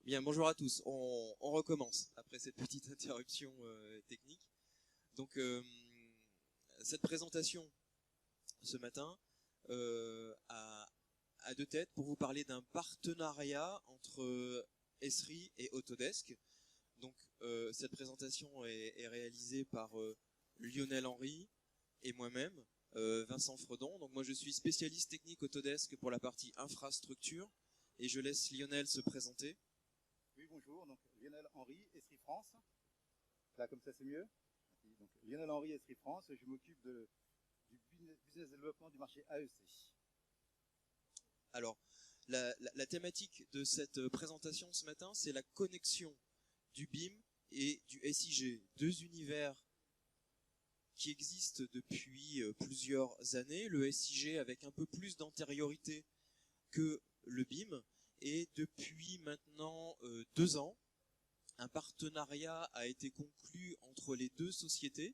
Bien, bonjour à tous. On recommence après cette petite interruption technique. Donc, cette présentation ce matin a deux têtes pour vous parler d'un partenariat entre Esri et Autodesk. Donc, cette présentation est réalisée par Lionel Henry et moi-même, Vincent Fredon. Donc, moi, je suis spécialiste technique Autodesk pour la partie infrastructure et je laisse Lionel se présenter. Oui, bonjour, donc Lionel Henry, Esri France. Là, comme ça, c'est mieux. Donc, Lionel Henry, Esri France, je m'occupe du business développement du marché AEC. Alors, la thématique de cette présentation ce matin, c'est la connexion du BIM et du SIG, deux univers qui existent depuis plusieurs années. Le SIG avec un peu plus d'antériorité que le BIM, et depuis maintenant 2 ans, un partenariat a été conclu entre les deux sociétés,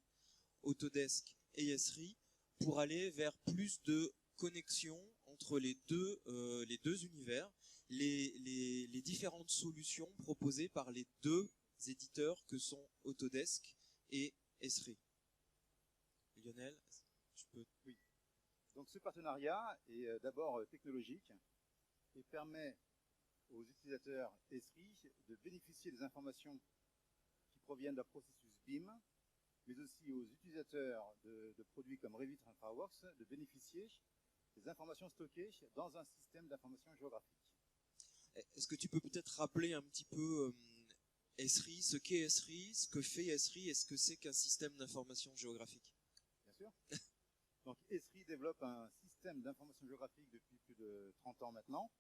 Autodesk et Esri, pour aller vers plus de connexion entre les deux univers, les différentes solutions proposées par les deux éditeurs que sont Autodesk et Esri. Lionel, je peux... Oui. Donc, ce partenariat est d'abord technologique et permet aux utilisateurs Esri de bénéficier des informations qui proviennent d'un processus BIM, mais aussi aux utilisateurs de produits comme Revit InfraWorks de bénéficier des informations stockées dans un système d'information géographique. Est-ce que tu peux peut-être rappeler un petit peu Esri, ce qu'est Esri, ce que fait Esri et ce que c'est qu'un système d'information géographique? Bien sûr. Donc Esri développe un système d'information géographique depuis plus de 30 ans maintenant,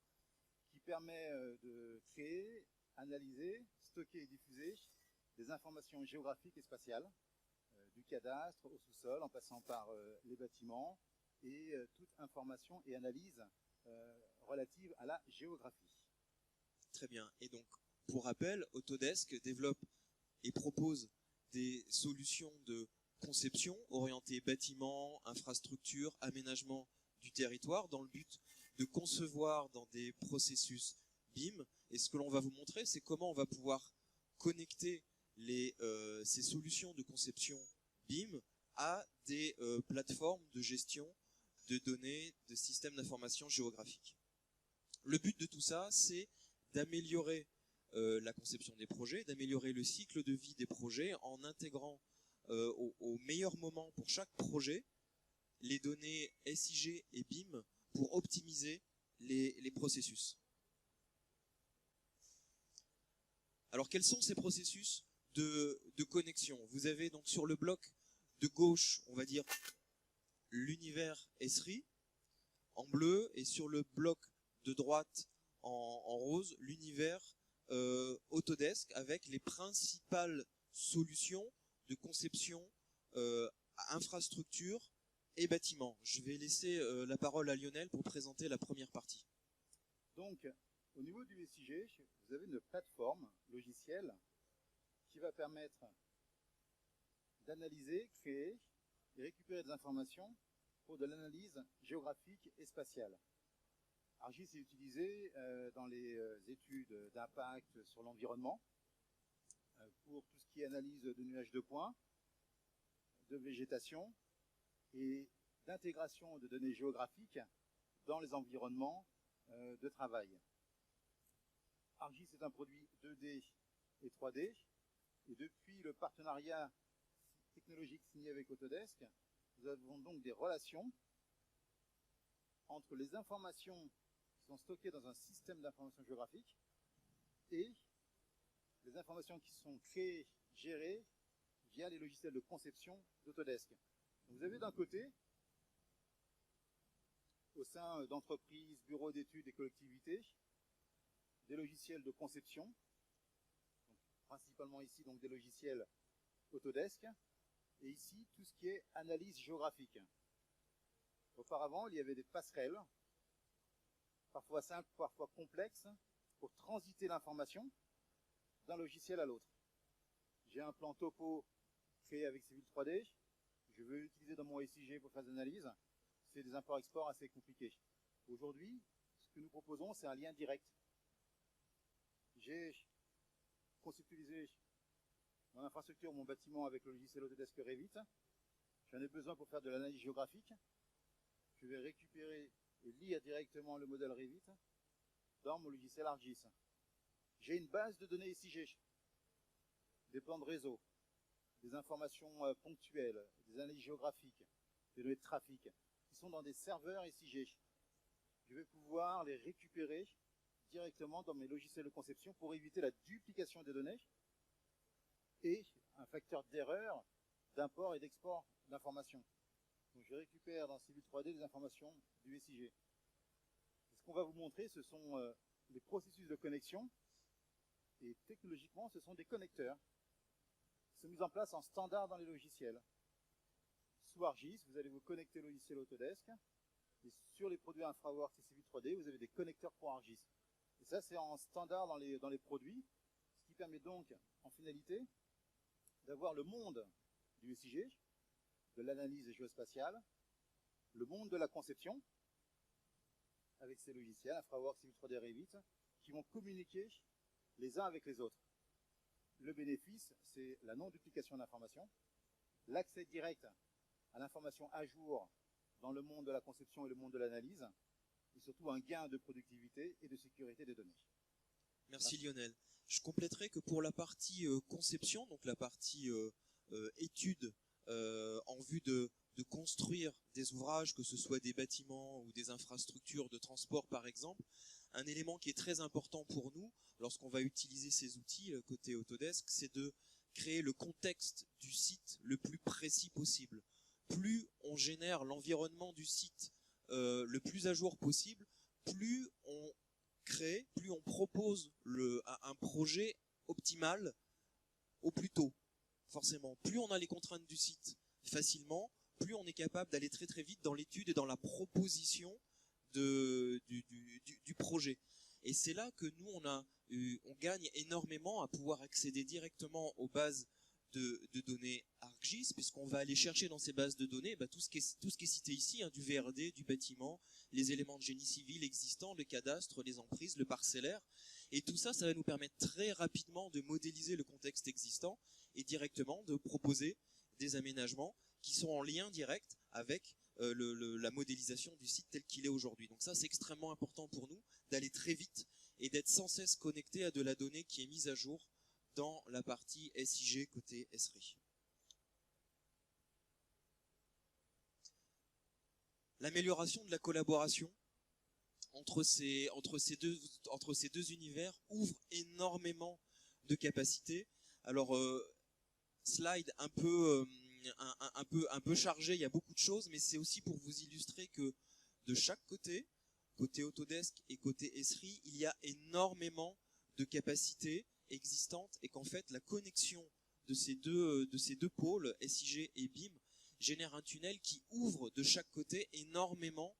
qui permet de créer, analyser, stocker et diffuser des informations géographiques et spatiales, du cadastre au sous-sol, en passant par les bâtiments, et toute information et analyse relative à la géographie. Très bien. Et donc, pour rappel, Autodesk développe et propose des solutions de conception orientées bâtiment, infrastructure, aménagement du territoire, dans le but de concevoir dans des processus BIM. Et ce que l'on va vous montrer, c'est comment on va pouvoir connecter ces solutions de conception BIM à des plateformes de gestion de données, de systèmes d'information géographique. Le but de tout ça, c'est d'améliorer la conception des projets, d'améliorer le cycle de vie des projets en intégrant au meilleur moment pour chaque projet les données SIG et BIM pour optimiser les processus. Alors, quels sont ces processus de connexion? Vous avez donc sur le bloc de gauche, on va dire, l'univers Esri en bleu, et sur le bloc de droite en rose, l'univers Autodesk avec les principales solutions de conception infrastructure et bâtiment. Je vais laisser la parole à Lionel pour présenter la première partie. Donc, au niveau du SIG, vous avez une plateforme logicielle qui va permettre d'analyser, créer et récupérer des informations pour de l'analyse géographique et spatiale. ArcGIS est utilisé dans les études d'impact sur l'environnement, pour tout ce qui est analyse de nuages de points, de végétation et d'intégration de données géographiques dans les environnements de travail. ArcGIS est un produit 2D et 3D, et depuis le partenariat technologique signé avec Autodesk, nous avons donc des relations entre les informations qui sont stockées dans un système d'information géographique et les informations qui sont créées, gérées via les logiciels de conception d'Autodesk. Vous avez d'un côté, au sein d'entreprises, bureaux d'études et collectivités, des logiciels de conception, donc principalement ici donc des logiciels Autodesk, et ici tout ce qui est analyse géographique. Auparavant, il y avait des passerelles, parfois simples, parfois complexes, pour transiter l'information d'un logiciel à l'autre. J'ai un plan topo créé avec Civil 3D, je veux l'utiliser dans mon SIG pour faire des analyses, c'est des imports-exports assez compliqués. Aujourd'hui, ce que nous proposons, c'est un lien direct. j'ai conceptualisé mon infrastructure, mon bâtiment avec le logiciel Autodesk Revit. J'en ai besoin pour faire de l'analyse géographique. Je vais récupérer et lire directement le modèle Revit dans mon logiciel ArcGIS. J'ai une base de données SIG, des plans de réseau, des informations ponctuelles, des analyses géographiques, des données de trafic, qui sont dans des serveurs SIG. Je vais pouvoir les récupérer directement dans mes logiciels de conception pour éviter la duplication des données et un facteur d'erreur d'import et d'export d'informations. Donc je récupère dans Civil 3D les informations du SIG. Ce qu'on va vous montrer, ce sont les processus de connexion, et technologiquement, ce sont des connecteurs qui sont mis en place en standard dans les logiciels. Sous ArcGIS, vous allez vous connecter au logiciel Autodesk, et sur les produits InfraWorks et Civil 3D, vous avez des connecteurs pour ArcGIS. Et ça, c'est en standard dans les produits, ce qui permet donc, en finalité, d'avoir le monde du SIG, de l'analyse géospatiale, le monde de la conception, avec ces logiciels, InfraWorks, Civil 3D, Revit, qui vont communiquer les uns avec les autres. Le bénéfice, c'est la non-duplication d'informations, l'accès direct à l'information à jour dans le monde de la conception et le monde de l'analyse, et surtout un gain de productivité et de sécurité des données. Merci Lionel. Je compléterai que pour la partie conception, donc la partie étude en vue de construire des ouvrages, que ce soit des bâtiments ou des infrastructures de transport par exemple, un élément qui est très important pour nous lorsqu'on va utiliser ces outils côté Autodesk, c'est de créer le contexte du site le plus précis possible. Plus on génère l'environnement du site le plus à jour possible, plus on crée, plus on propose un projet optimal au plus tôt. Forcément, plus on a les contraintes du site facilement, plus on est capable d'aller très très vite dans l'étude et dans la proposition du projet. Et c'est là que nous on gagne énormément à pouvoir accéder directement aux bases de données ArcGIS, puisqu'on va aller chercher dans ces bases de données tout ce qui est cité ici, du VRD, du bâtiment, les éléments de génie civil existants, le cadastre, les emprises, le parcellaire, et tout ça, ça va nous permettre très rapidement de modéliser le contexte existant et directement de proposer des aménagements qui sont en lien direct avec la modélisation du site tel qu'il est aujourd'hui. Donc ça, c'est extrêmement important pour nous d'aller très vite et d'être sans cesse connecté à de la donnée qui est mise à jour dans la partie SIG côté Esri. L'amélioration de la collaboration entre ces deux univers ouvre énormément de capacités. Alors, slide un peu chargé, il y a beaucoup de choses, mais c'est aussi pour vous illustrer que de chaque côté Autodesk et côté Esri, il y a énormément de capacités existantes et qu'en fait la connexion de ces deux pôles, SIG et BIM, génère un tunnel qui ouvre de chaque côté énormément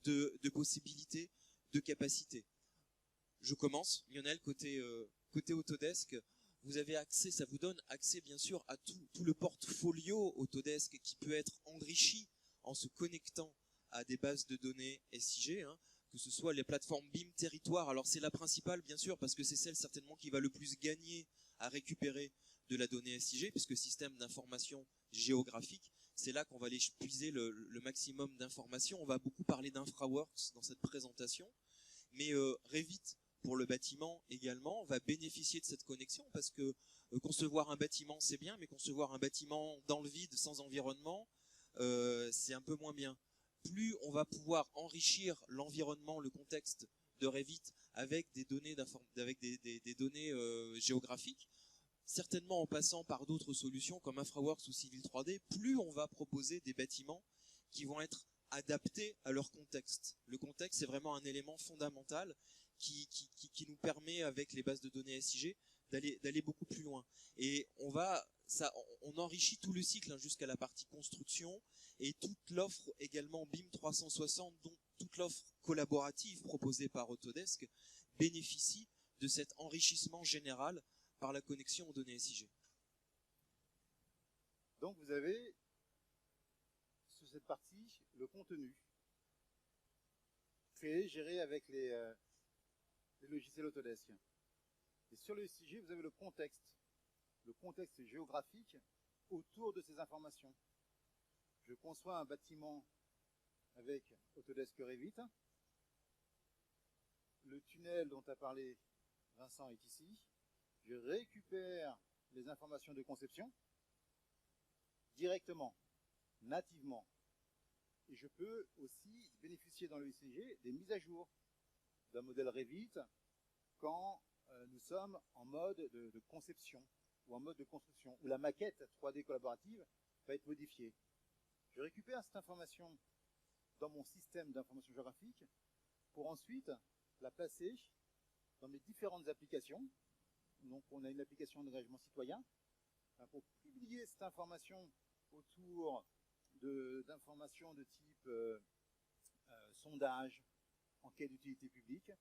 de possibilités, de capacités. Je commence, Lionel, côté Autodesk. Vous avez accès, ça vous donne accès bien sûr à tout le portfolio Autodesk qui peut être enrichi en se connectant à des bases de données SIG, que ce soit les plateformes BIM territoire. Alors c'est la principale bien sûr parce que c'est celle certainement qui va le plus gagner à récupérer de la donnée SIG, puisque système d'information géographique, c'est là qu'on va aller puiser le maximum d'informations. On va beaucoup parler d'InfraWorks dans cette présentation, mais Revit pour le bâtiment également va bénéficier de cette connexion, parce que concevoir un bâtiment c'est bien, mais concevoir un bâtiment dans le vide sans environnement c'est un peu moins bien. Plus on va pouvoir enrichir l'environnement, le contexte de Revit avec des données des données géographiques, certainement en passant par d'autres solutions comme InfraWorks ou Civil 3D, plus on va proposer des bâtiments qui vont être adaptés à leur contexte. Le contexte, c'est vraiment un élément fondamental qui nous permet, avec les bases de données SIG, d'aller beaucoup plus loin. Et on enrichit tout le cycle jusqu'à la partie construction, et toute l'offre également BIM 360, dont toute l'offre collaborative proposée par Autodesk, bénéficie de cet enrichissement général par la connexion aux données SIG. Donc vous avez sur cette partie le contenu créé, géré avec les logiciels Autodesk. Et sur le SIG, vous avez le contexte géographique autour de ces informations. Je conçois un bâtiment avec Autodesk Revit. Le tunnel dont a parlé Vincent est ici. Je récupère les informations de conception directement, nativement. Et je peux aussi bénéficier dans le SIG des mises à jour d'un modèle Revit quand nous sommes en mode de conception ou en mode de construction, où la maquette 3D collaborative va être modifiée. Je récupère cette information dans mon système d'information géographique pour ensuite la placer dans mes différentes applications. Donc on a une application d'engagement citoyen pour publier cette information autour d'informations de type sondage, enquête d'utilité publique.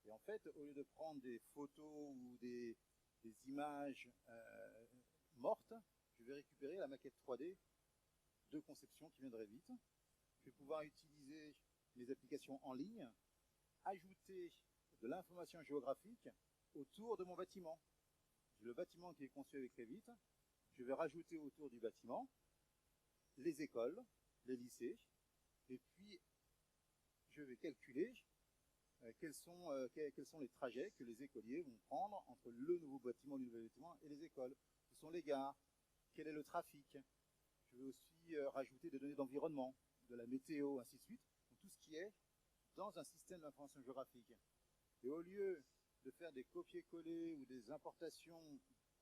Et en fait, au lieu de prendre des photos ou des images mortes, je vais récupérer la maquette 3D de conception qui vient de Revit. Je vais pouvoir utiliser mes applications en ligne, ajouter de l'information géographique autour de mon bâtiment. J'ai le bâtiment qui est conçu avec Revit. Je vais rajouter autour du bâtiment les écoles, les lycées, et puis je vais calculer quels sont les trajets que les écoliers vont prendre entre le nouveau bâtiment, et les écoles. Ce sont les gares, quel est le trafic. Je vais aussi rajouter des données d'environnement, de la météo, ainsi de suite. Donc, tout ce qui est dans un système d'information géographique. Et au lieu de faire des copier-coller ou des importations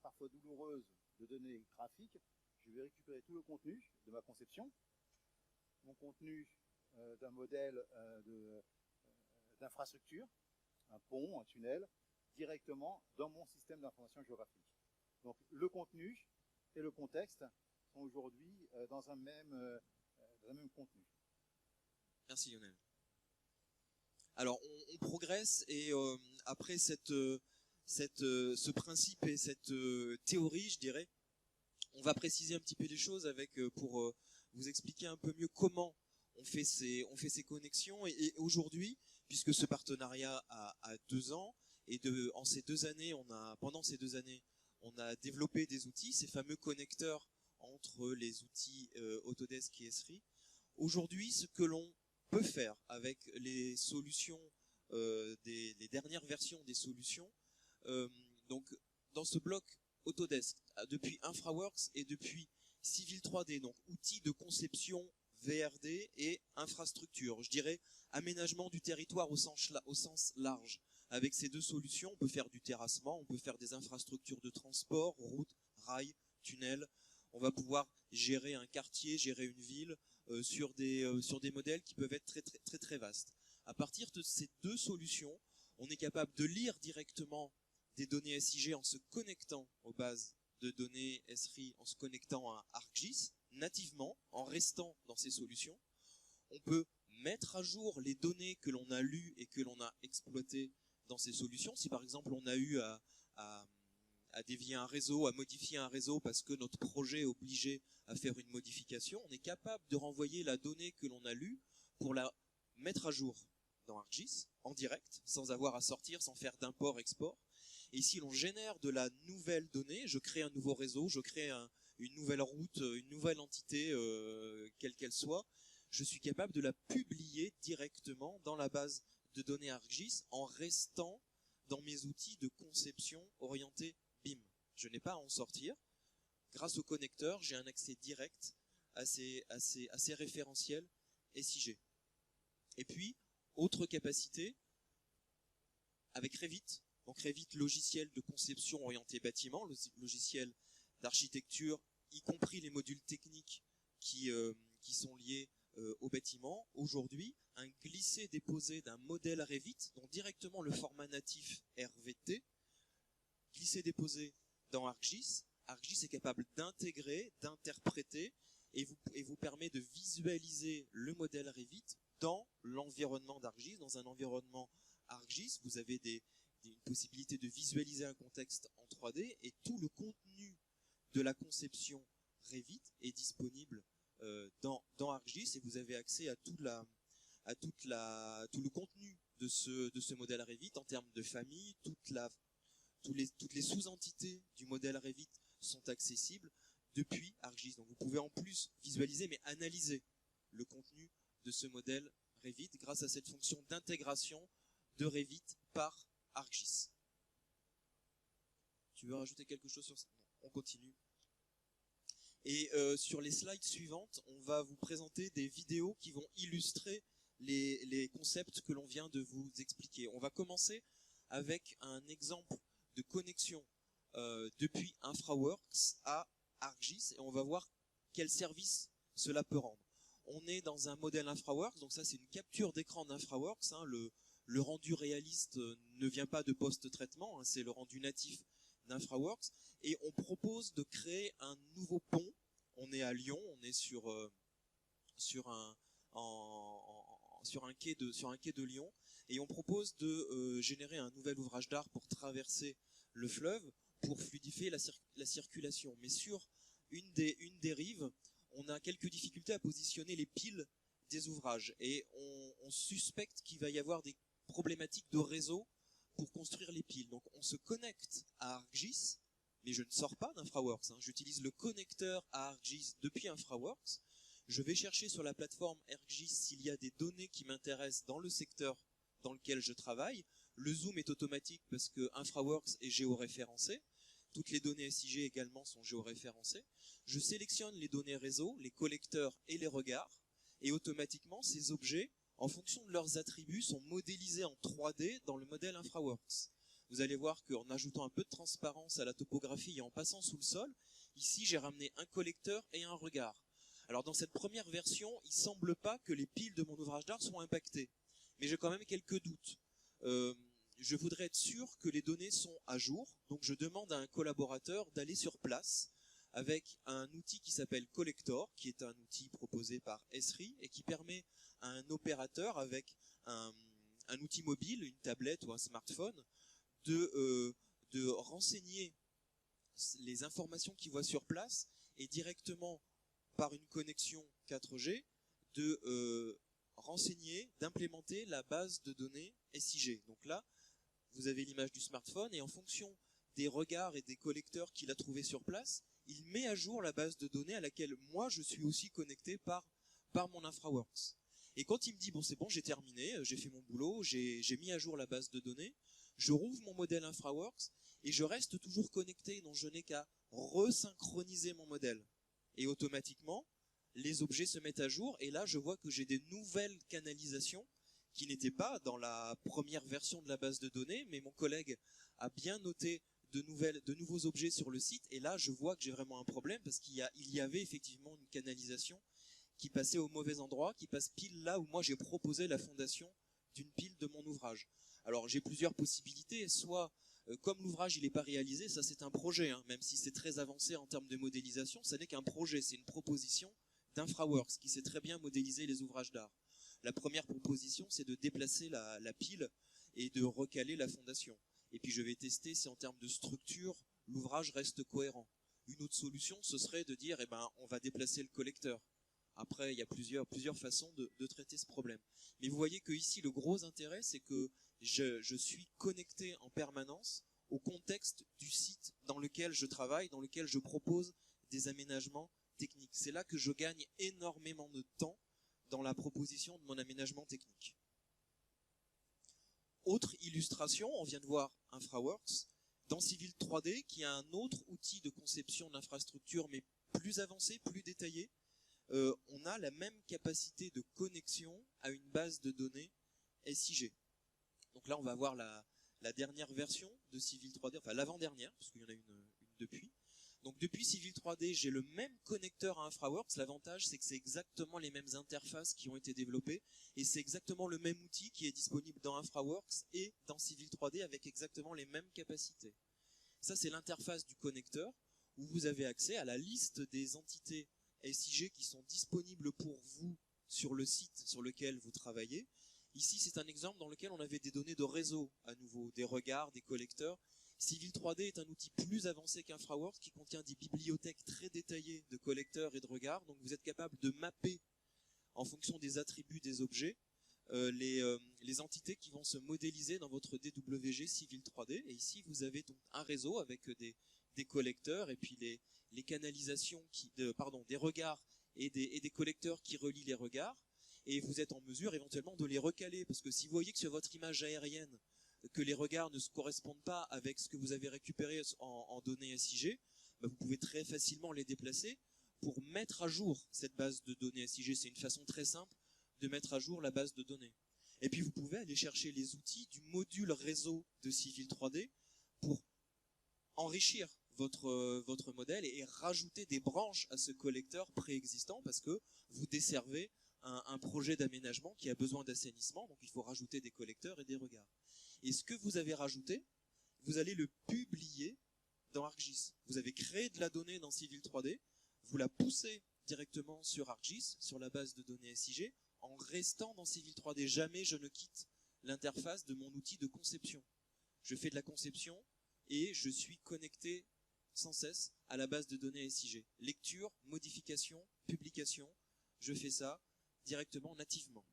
parfois douloureuses de données graphiques, je vais récupérer tout le contenu de ma conception, mon contenu d'un modèle d'infrastructure, un pont, un tunnel, directement dans mon système d'information géographique. Donc le contenu et le contexte sont aujourd'hui dans un même contenu. Merci Lionel. Alors on progresse et après ce principe et cette théorie, je dirais, on va préciser un petit peu les choses pour vous expliquer un peu mieux comment on fait ces connexions. Et aujourd'hui, puisque ce partenariat a 2 ans, et pendant ces 2 années, on a développé des outils, ces fameux connecteurs entre les outils Autodesk et Esri. Aujourd'hui, ce que l'on peut faire avec les solutions, les dernières versions des solutions, donc dans ce bloc Autodesk, depuis InfraWorks et depuis Civil 3D, donc outils de conception VRD et infrastructure, je dirais aménagement du territoire au sens large. Avec ces 2 solutions, on peut faire du terrassement, on peut faire des infrastructures de transport, routes, rails, tunnels. On va pouvoir gérer un quartier, gérer une ville sur des modèles qui peuvent être très très très très vastes. À partir de ces 2 solutions, on est capable de lire directement des données SIG en se connectant aux bases de données Esri, en se connectant à ArcGIS nativement, en restant dans ces solutions. On peut mettre à jour les données que l'on a lues et que l'on a exploitées dans ces solutions. Si par exemple on a eu à dévier un réseau, à modifier un réseau parce que notre projet est obligé à faire une modification, on est capable de renvoyer la donnée que l'on a lue pour la mettre à jour dans ArcGIS en direct, sans avoir à sortir, sans faire d'import-export. Et si l'on génère de la nouvelle donnée, je crée un nouveau réseau, je crée une nouvelle route, une nouvelle entité, quelle qu'elle soit, je suis capable de la publier directement dans la base de données ArcGIS en restant dans mes outils de conception orientés BIM. Je n'ai pas à en sortir. Grâce au connecteur, j'ai un accès direct à ces référentiels SIG. Et puis, autre capacité, avec Revit. Donc Revit, logiciel de conception orienté bâtiment, logiciel d'architecture, y compris les modules techniques qui sont liés au bâtiment. Aujourd'hui, un glisser-déposer d'un modèle Revit, donc directement le format natif RVT, glisser-déposer dans ArcGIS. ArcGIS est capable d'intégrer, d'interpréter et vous permet de visualiser le modèle Revit dans l'environnement d'ArcGIS. Dans un environnement ArcGIS, vous avez une possibilité de visualiser un contexte en 3D et tout le contenu de la conception Revit est disponible dans ArcGIS et vous avez accès à tout le contenu de ce modèle Revit en termes de famille, toute la toutes les sous-entités du modèle Revit sont accessibles depuis ArcGIS. Donc vous pouvez en plus visualiser mais analyser le contenu de ce modèle Revit grâce à cette fonction d'intégration de Revit par ArcGIS. Tu veux rajouter quelque chose sur ça? Non, on continue. Et sur les slides suivantes, on va vous présenter des vidéos qui vont illustrer les concepts que l'on vient de vous expliquer. On va commencer avec un exemple de connexion depuis InfraWorks à ArcGIS et on va voir quel service cela peut rendre. On est dans un modèle InfraWorks, donc ça c'est une capture d'écran d'InfraWorks. Hein, le rendu réaliste ne vient pas de post-traitement, hein, c'est le rendu natif d'InfraWorks. Et on propose de créer un nouveau pont. On est à Lyon, on est sur un quai de Lyon, et on propose de générer un nouvel ouvrage d'art pour traverser le fleuve, pour fluidifier la circulation. Mais sur une des rives, on a quelques difficultés à positionner les piles des ouvrages, et on suspecte qu'il va y avoir des problématiques de réseau pour construire les piles. Donc on se connecte à ArcGIS, mais je ne sors pas d'InfraWorks. Hein. J'utilise le connecteur à ArcGIS depuis InfraWorks. Je vais chercher sur la plateforme ArcGIS s'il y a des données qui m'intéressent dans le secteur dans lequel je travaille. Le zoom est automatique parce que InfraWorks est géoréférencé. Toutes les données SIG également sont géoréférencées. Je sélectionne les données réseau, les collecteurs et les regards. Et automatiquement, ces objets, en fonction de leurs attributs, sont modélisés en 3D dans le modèle InfraWorks. Vous allez voir qu'en ajoutant un peu de transparence à la topographie et en passant sous le sol, ici j'ai ramené un collecteur et un regard. Alors dans cette première version, il ne semble pas que les piles de mon ouvrage d'art soient impactées. Mais j'ai quand même quelques doutes. Je voudrais être sûr que les données sont à jour, donc je demande à un collaborateur d'aller sur place avec un outil qui s'appelle Collector, qui est un outil proposé par Esri et qui permet à un opérateur avec un outil mobile, une tablette ou un smartphone, de renseigner les informations qu'il voit sur place et directement par une connexion 4G de renseigner, d'implémenter la base de données SIG. Donc là, vous avez l'image du smartphone et en fonction des regards et des collecteurs qu'il a trouvés sur place, il met à jour la base de données à laquelle moi je suis aussi connecté par mon InfraWorks. Et quand il me dit bon c'est bon, j'ai terminé, j'ai fait mon boulot, j'ai mis à jour la base de données, je rouvre mon modèle InfraWorks et je reste toujours connecté, donc je n'ai qu'à resynchroniser mon modèle. Et automatiquement, les objets se mettent à jour et là je vois que j'ai des nouvelles canalisations qui n'étaient pas dans la première version de la base de données, mais mon collègue a bien noté de nouveaux objets sur le site et là je vois que j'ai vraiment un problème parce qu'il y avait effectivement une canalisation qui passait au mauvais endroit, qui passe pile là où moi j'ai proposé la fondation d'une pile de mon ouvrage. Alors j'ai plusieurs possibilités, soit comme l'ouvrage il n'est pas réalisé, ça c'est un projet, hein, même si c'est très avancé en termes de modélisation, ça n'est qu'un projet, c'est une proposition d'InfraWorks qui sait très bien modéliser les ouvrages d'art. La première proposition c'est de déplacer la pile et de recaler la fondation. Et puis je vais tester si en termes de structure, l'ouvrage reste cohérent. Une autre solution, ce serait de dire, on va déplacer le collecteur. Après, il y a plusieurs façons de traiter ce problème. Mais vous voyez que ici, le gros intérêt, c'est que je suis connecté en permanence au contexte du site dans lequel je travaille, dans lequel je propose des aménagements techniques. C'est là que je gagne énormément de temps dans la proposition de mon aménagement technique. Autre illustration, on vient de voir InfraWorks. Dans Civil 3D, qui est un autre outil de conception d'infrastructure, mais plus avancé, plus détaillé, on a la même capacité de connexion à une base de données SIG. Donc là, on va voir la dernière version de Civil 3D, enfin l'avant-dernière, parce qu'il y en a une depuis. Donc depuis Civil 3D, j'ai le même connecteur à InfraWorks. L'avantage, c'est que c'est exactement les mêmes interfaces qui ont été développées et c'est exactement le même outil qui est disponible dans InfraWorks et dans Civil 3D avec exactement les mêmes capacités. Ça, c'est l'interface du connecteur où vous avez accès à la liste des entités SIG qui sont disponibles pour vous sur le site sur lequel vous travaillez. Ici, c'est un exemple dans lequel on avait des données de réseau à nouveau, des regards, des collecteurs. Civil 3D est un outil plus avancé qu'InfraWorks qui contient des bibliothèques très détaillées de collecteurs et de regards. Donc vous êtes capable de mapper en fonction des attributs des objets les entités qui vont se modéliser dans votre DWG Civil 3D. Et ici, vous avez donc un réseau avec des collecteurs et puis les canalisations des regards et des collecteurs qui relient les regards. Et vous êtes en mesure éventuellement de les recaler, parce que si vous voyez que sur votre image aérienne, que les regards ne se correspondent pas avec ce que vous avez récupéré en données SIG, bah vous pouvez très facilement les déplacer pour mettre à jour cette base de données SIG. C'est une façon très simple de mettre à jour la base de données. Et puis vous pouvez aller chercher les outils du module réseau de Civil 3D pour enrichir votre modèle et rajouter des branches à ce collecteur préexistant, parce que vous desservez un projet d'aménagement qui a besoin d'assainissement, donc il faut rajouter des collecteurs et des regards. Et ce que vous avez rajouté, vous allez le publier dans ArcGIS. Vous avez créé de la donnée dans Civil 3D, vous la poussez directement sur ArcGIS, sur la base de données SIG, en restant dans Civil 3D. Jamais je ne quitte l'interface de mon outil de conception. Je fais de la conception et je suis connecté sans cesse à la base de données SIG. Lecture, modification, publication, je fais ça directement, nativement.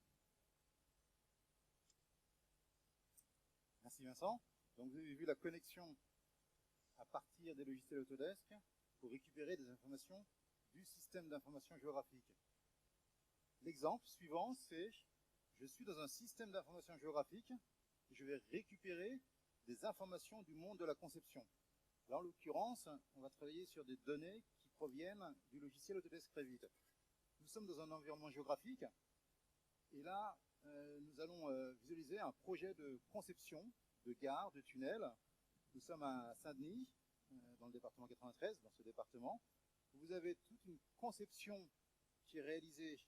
Merci Vincent. Donc vous avez vu la connexion à partir des logiciels Autodesk pour récupérer des informations du système d'information géographique. L'exemple suivant, c'est je suis dans un système d'information géographique et je vais récupérer des informations du monde de la conception. Là, en l'occurrence, on va travailler sur des données qui proviennent du logiciel Autodesk Revit. Nous sommes dans un environnement géographique et là, nous allons visualiser un projet de conception de gare, de tunnel. Nous sommes à Saint-Denis, dans le département 93, dans ce département. Vous avez toute une conception qui est réalisée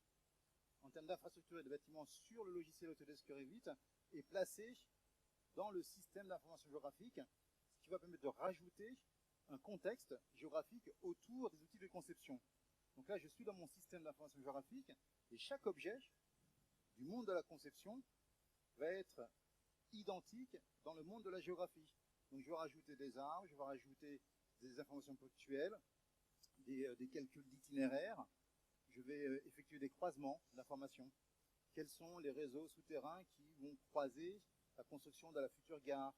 en termes d'infrastructure et de bâtiments sur le logiciel Autodesk Revit et placée dans le système d'information géographique, ce qui va permettre de rajouter un contexte géographique autour des outils de conception. Donc là, je suis dans mon système d'information géographique et chaque objet du monde de la conception va être identique dans le monde de la géographie. Donc je vais rajouter des arbres, je vais rajouter des informations ponctuelles, des calculs d'itinéraire, je vais effectuer des croisements d'informations. Quels sont les réseaux souterrains qui vont croiser la construction de la future gare?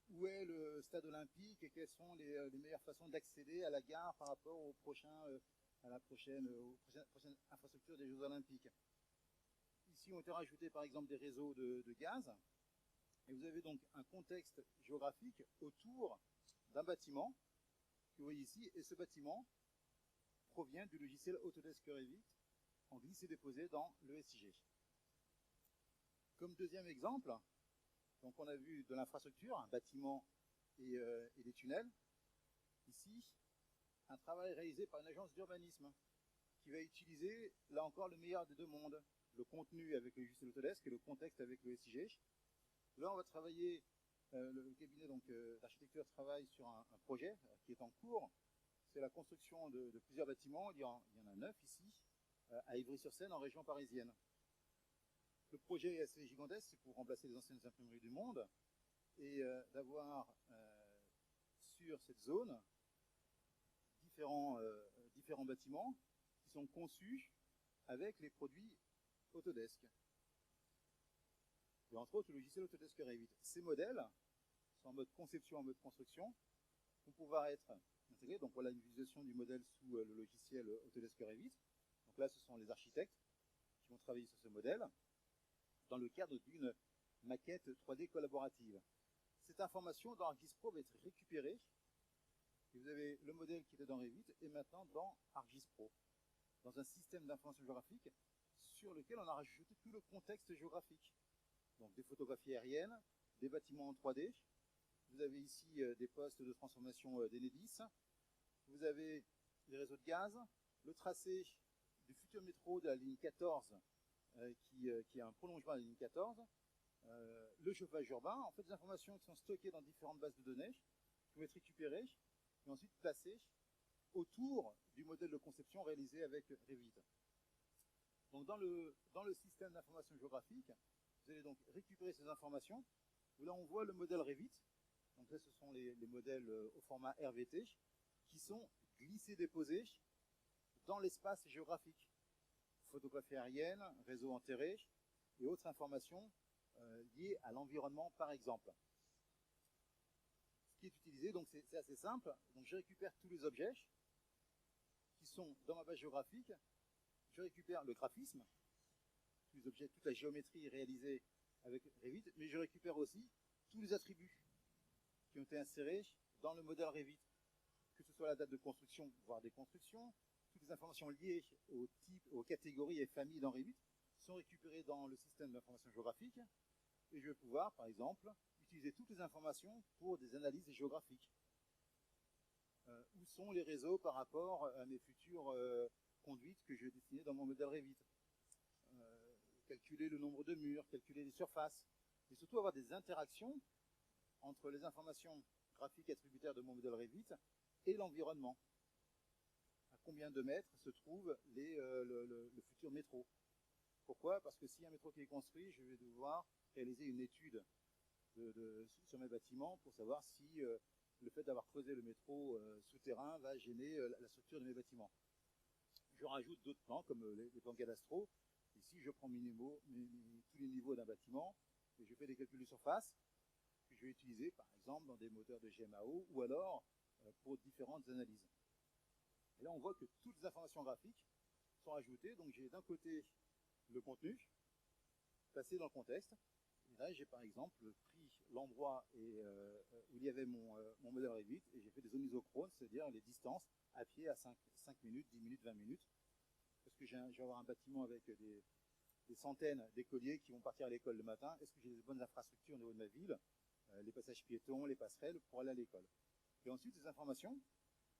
Où est le stade olympique et quelles sont les meilleures façons d'accéder à la gare par rapport à la prochaine infrastructure des Jeux olympiques? Ici ont été rajoutés par exemple des réseaux de gaz, et vous avez donc un contexte géographique autour d'un bâtiment que vous voyez ici, et ce bâtiment provient du logiciel Autodesk Revit en glissé-déposé dans le SIG. Comme deuxième exemple, donc on a vu de l'infrastructure, un bâtiment et des tunnels. Ici, un travail réalisé par une agence d'urbanisme qui va utiliser, là encore, le meilleur des deux mondes, le contenu avec le logiciel Autodesk et le contexte avec le SIG. Là, on va travailler, le cabinet d'architecture travaille sur un projet qui est en cours. C'est la construction de plusieurs bâtiments. Il y en a 9 ici, à Ivry-sur-Seine, en région parisienne. Le projet est assez gigantesque, c'est pour remplacer les anciennes imprimeries du monde et d'avoir sur cette zone différents bâtiments qui sont conçus avec les produits Autodesk. Et entre autres, le logiciel Autodesk Revit. Ces modèles sont en mode conception, en mode construction, vont pouvoir être intégrés. Donc voilà une visualisation du modèle sous le logiciel Autodesk Revit. Donc là, ce sont les architectes qui vont travailler sur ce modèle dans le cadre d'une maquette 3D collaborative. Cette information dans ArcGIS Pro va être récupérée. Et vous avez le modèle qui était dans Revit et maintenant dans ArcGIS Pro, dans un système d'information géographique sur lequel on a rajouté tout le contexte géographique. Donc des photographies aériennes, des bâtiments en 3D. Vous avez ici des postes de transformation d'Enedis. Vous avez les réseaux de gaz, le tracé du futur métro de la ligne 14 qui est un prolongement de la ligne 14, le chauffage urbain, en fait des informations qui sont stockées dans différentes bases de données, qui vont être récupérées et ensuite placées autour du modèle de conception réalisé avec Revit. Donc dans le système d'information géographique, vous allez donc récupérer ces informations. Là on voit le modèle Revit, donc là ce sont les modèles au format RVT, qui sont glissés-déposés dans l'espace géographique. Photographie aérienne, réseau enterré, et autres informations liées à l'environnement, par exemple. Ce qui est utilisé, donc c'est assez simple. Donc je récupère tous les objets qui sont dans ma base géographique. Je récupère le graphisme, tous les objets, toute la géométrie réalisée avec Revit, mais je récupère aussi tous les attributs qui ont été insérés dans le modèle Revit, que ce soit la date de construction, voire des constructions, toutes les informations liées au type, aux catégories et familles dans Revit sont récupérées dans le système d'information géographique, et je vais pouvoir, par exemple, utiliser toutes les informations pour des analyses géographiques. Où sont les réseaux par rapport à mes futures conduites que je vais dessiner dans mon modèle Revit. Calculer le nombre de murs, calculer les surfaces, et surtout avoir des interactions entre les informations graphiques attributaires de mon modèle Revit et l'environnement. À combien de mètres se trouve le futur métro? Pourquoi? Parce que s'il y a un métro qui est construit, je vais devoir réaliser une étude sur mes bâtiments pour savoir si le fait d'avoir creusé le métro souterrain va gêner la structure de mes bâtiments. Je rajoute d'autres plans, comme les plans cadastraux. Ici, je prends tous les niveaux d'un bâtiment et je fais des calculs de surface que je vais utiliser, par exemple, dans des moteurs de GMAO ou alors pour différentes analyses. Et là, on voit que toutes les informations graphiques sont ajoutées. Donc, j'ai d'un côté le contenu placé dans le contexte. Et là, j'ai par exemple pris l'endroit où il y avait mon modèle Revit et j'ai fait des zones isochrones, c'est-à-dire les distances à pied à 5 minutes, 10 minutes, 20 minutes. Parce que je vais avoir un bâtiment avec des centaines d'écoliers qui vont partir à l'école le matin. Est-ce que j'ai des bonnes infrastructures au niveau de ma ville, les passages piétons, les passerelles pour aller à l'école? Et ensuite, ces informations,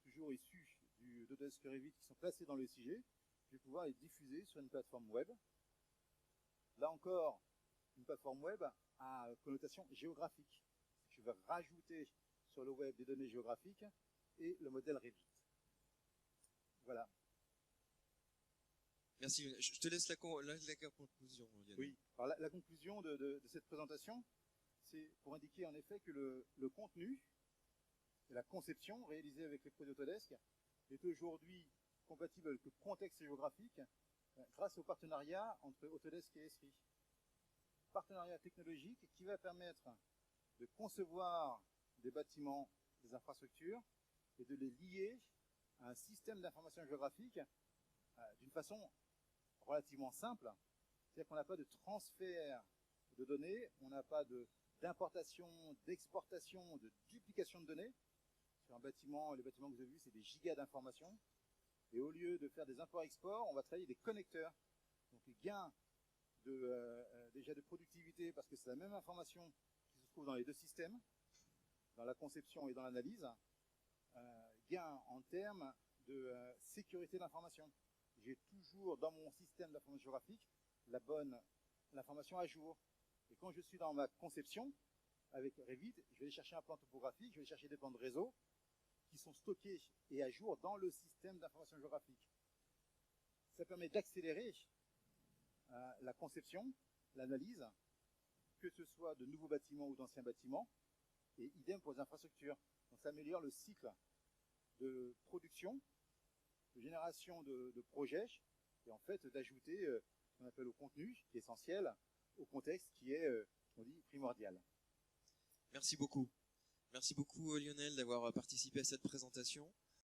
toujours issues d'Autodesk Revit qui sont placées dans le SIG, je vais pouvoir les diffuser sur une plateforme web. Là encore, une plateforme web à connotation géographique. Je vais rajouter sur le web des données géographiques et le modèle Revit. Voilà. Merci. Je te laisse la conclusion, Lionel. Oui. Alors la conclusion de cette présentation, c'est pour indiquer en effet que le contenu et la conception réalisée avec les produits Autodesk est aujourd'hui compatible avec le contexte géographique grâce au partenariat entre Autodesk et Esri. Partenariat technologique qui va permettre de concevoir des bâtiments, des infrastructures et de les lier à un système d'information géographique d'une façon relativement simple. C'est-à-dire qu'on n'a pas de transfert de données, on n'a pas d'importation, d'exportation, de duplication de données. Sur un bâtiment, les bâtiments que vous avez vus, c'est des gigas d'informations. Et au lieu de faire des imports-exports, on va travailler des connecteurs. Donc les gains déjà de productivité, parce que c'est la même information qui se trouve dans les deux systèmes, dans la conception et dans l'analyse, gain en termes de sécurité d'information. J'ai toujours dans mon système d'information géographique l'information à jour. Et quand je suis dans ma conception, avec Revit, je vais aller chercher un plan topographique, je vais aller chercher des plans de réseau qui sont stockés et à jour dans le système d'information géographique. Ça permet d'accélérer la conception, l'analyse, que ce soit de nouveaux bâtiments ou d'anciens bâtiments, et idem pour les infrastructures. Donc ça améliore le cycle de production, de génération de projets, et en fait d'ajouter ce qu'on appelle au contenu, qui est essentiel, au contexte qui est, on dit, primordial. Merci beaucoup. Merci beaucoup Lionel d'avoir participé à cette présentation.